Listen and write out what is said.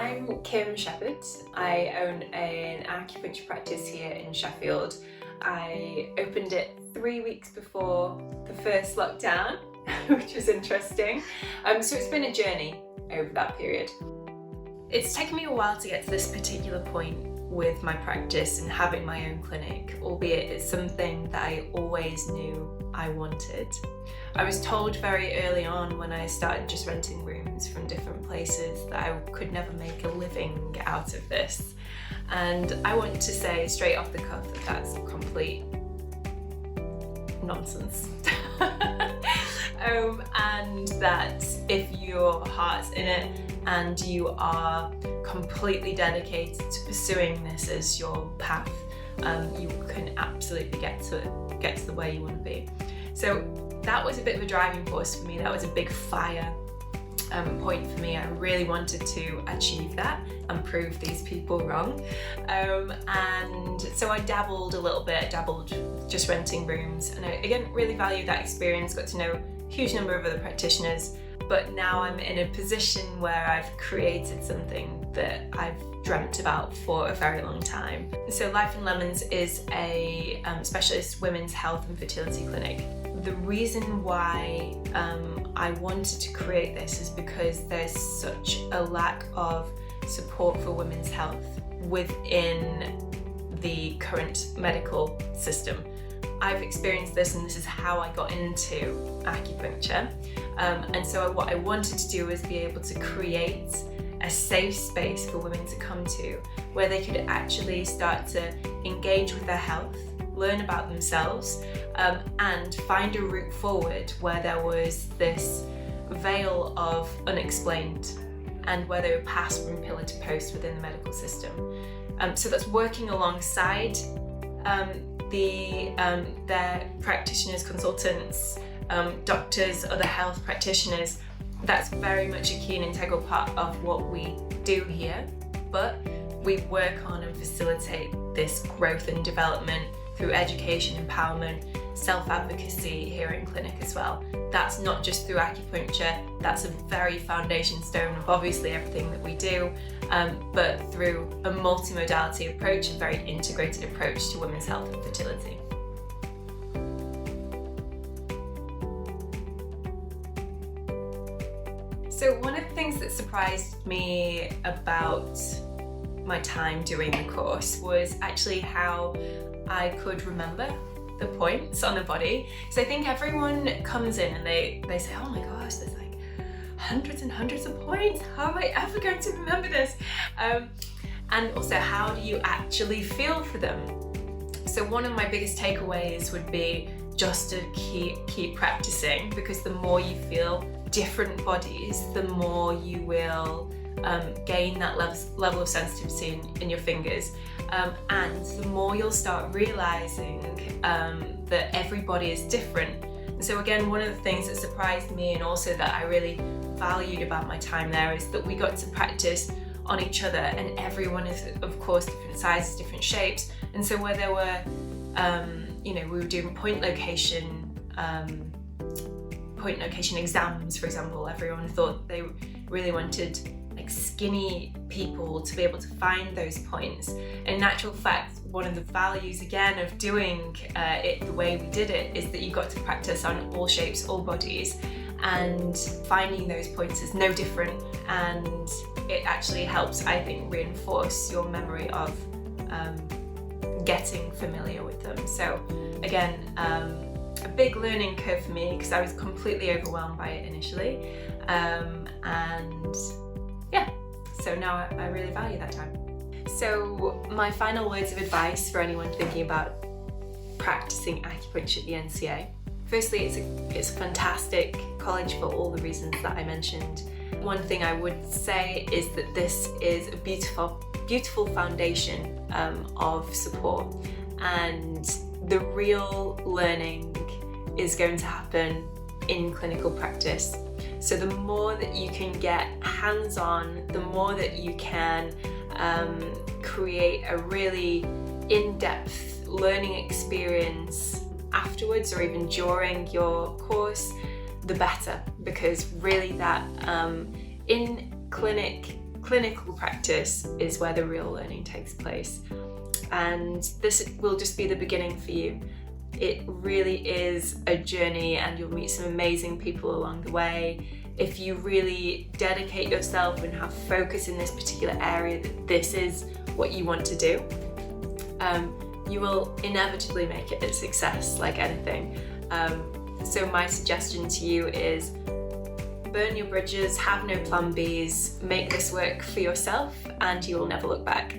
I'm Kim Shepherd. I own an acupuncture practice here in Sheffield. I opened it 3 weeks before the first lockdown, which was interesting. So it's been a journey over that period. It's taken me a while to get to this particular point with my practice and having my own clinic, albeit it's something that I always knew I wanted. I was told very early on when I started just renting rooms from different places that I could never make a living out of this. And I want to say straight off the cuff that that's complete nonsense. And that if your heart's in it and you are completely dedicated to pursuing this as your path, you can absolutely get to the way you want to be. So that was a bit of a driving force for me. That was a big fire point for me. I really wanted to achieve that and prove these people wrong. And so I dabbled a little bit, just renting rooms, and I again really valued that experience, got to know a huge number of other practitioners. But now I'm in a position where I've created something that I've dreamt about for a very long time. So Life in Lemons is a specialist women's health and fertility clinic. The reason why I wanted to create this is because there's such a lack of support for women's health within the current medical system. I've experienced this, and this is how I got into acupuncture. And so what I wanted to do was be able to create a safe space for women to come to where they could actually start to engage with their health, learn about themselves, and find a route forward where there was this veil of unexplained and where they were passed from pillar to post within the medical system. So that's working alongside their practitioners, consultants, doctors, other health practitioners. That's very much a key and integral part of what we do here, but we work on and facilitate this growth and development through education, empowerment, self-advocacy here in clinic as well. That's not just through acupuncture, that's a very foundation stone of obviously everything that we do, but through a multimodality approach, a very integrated approach to women's health and fertility. So one of the things that surprised me about my time doing the course was actually how I could remember the points on the body. So I think everyone comes in and they say, oh my gosh, there's like hundreds and hundreds of points. How am I ever going to remember this? And also, how do you actually feel for them? So one of my biggest takeaways would be just to keep practicing, because the more you feel different bodies, the more you will gain that level of sensitivity in your fingers, and the more you'll start realizing that everybody is different. And so again, one of the things that surprised me and also that I really valued about my time there is that we got to practice on each other, and everyone is of course different sizes, different shapes. And so where there were we were doing point location exams, for example. Everyone thought they really wanted like skinny people to be able to find those points. In actual fact, one of the values again of doing it the way we did it is that you got to practice on all shapes, all bodies, and finding those points is no different, and it actually helps, I think, reinforce your memory of getting familiar with them. So again, a big learning curve for me because I was completely overwhelmed by it initially, and yeah, so now I really value that time. So my final words of advice for anyone thinking about practicing acupuncture at the NCA. Firstly, it's a fantastic college for all the reasons that I mentioned. One thing I would say is that this is a beautiful foundation of support, and the real learning is going to happen in clinical practice. So the more that you can get hands-on, the more that you can create a really in-depth learning experience afterwards or even during your course, the better, because really that in clinic clinical practice is where the real learning takes place. And this will just be the beginning for you. It really is a journey, and you'll meet some amazing people along the way. If you really dedicate yourself and have focus in this particular area, that this is what you want to do, you will inevitably make it a success, like anything. So my suggestion to you is burn your bridges, have no plan Bs, make this work for yourself, and you will never look back.